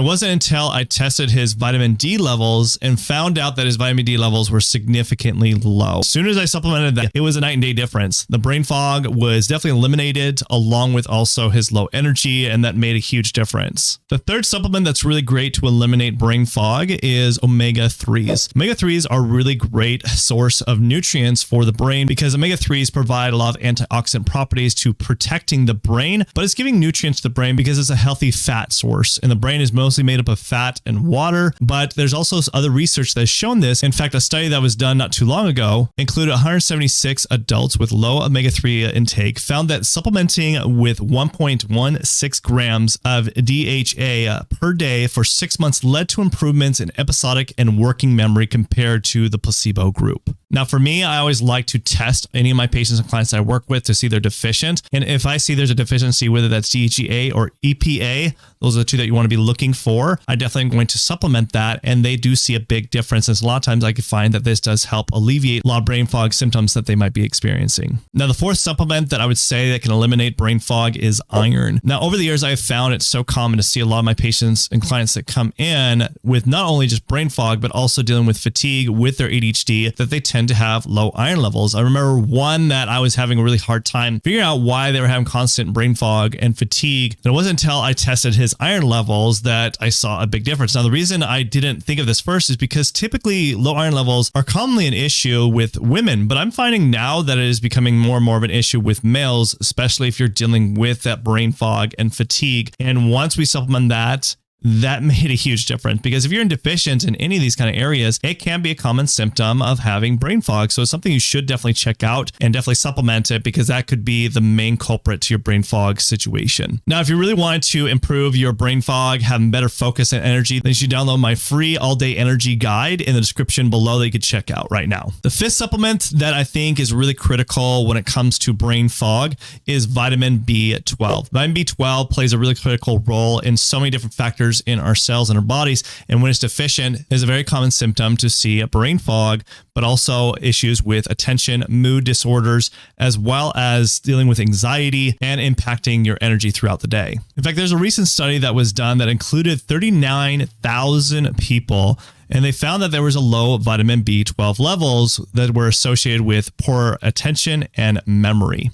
It wasn't until I tested his vitamin D levels and found out that his vitamin D levels were significantly low. As soon as I supplemented that, it was a night and day difference. The brain fog was definitely eliminated, along with also his low energy, and that made a huge difference. The third supplement that's really great to eliminate brain fog is omega-3s. Omega-3s are a really great source of nutrients for the brain because omega-3s provide a lot of antioxidant properties to protecting the brain, but it's giving nutrients to the brain because it's a healthy fat source, and the brain is mostly made up of fat and water, but there's also other research that has shown this. In fact, a study that was done not too long ago included 176 adults with low omega-3 intake found that supplementing with 1.16 grams of DHA per day for 6 months led to improvements in episodic and working memory compared to the placebo group. Now, for me, I always like to test any of my patients and clients I work with to see they're deficient. And if I see there's a deficiency, whether that's DHEA or EPA, those are the two that you want to be looking for, I definitely am going to supplement that. And they do see a big difference. And a lot of times I can find that this does help alleviate a lot of brain fog symptoms that they might be experiencing. Now, the fourth supplement that I would say that can eliminate brain fog is iron. Now, over the years, I've found it's so common to see a lot of my patients and clients that come in with not only just brain fog, but also dealing with fatigue with their ADHD, that they tend to have low iron levels. I remember one that I was having a really hard time figuring out why they were having constant brain fog and fatigue. And it wasn't until I tested his iron levels that I saw a big difference. Now, the reason I didn't think of this first is because typically low iron levels are commonly an issue with women, but I'm finding now that it is becoming more and more of an issue with males, especially if you're dealing with that brain fog and fatigue. And once we supplement that made a huge difference, because if you're deficient in any of these kind of areas, it can be a common symptom of having brain fog. So it's something you should definitely check out and definitely supplement it, because that could be the main culprit to your brain fog situation. Now, if you really want to improve your brain fog, having better focus and energy, then you should download my free all-day energy guide in the description below that you could check out right now. The fifth supplement that I think is really critical when it comes to brain fog is vitamin B12. Vitamin B12 plays a really critical role in so many different factors in our cells and our bodies, and when it's deficient, is a very common symptom to see a brain fog, but also issues with attention, mood disorders, as well as dealing with anxiety and impacting your energy throughout the day. In fact, there's a recent study that was done that included 39,000 people, and they found that there was a low vitamin B12 levels that were associated with poor attention and memory.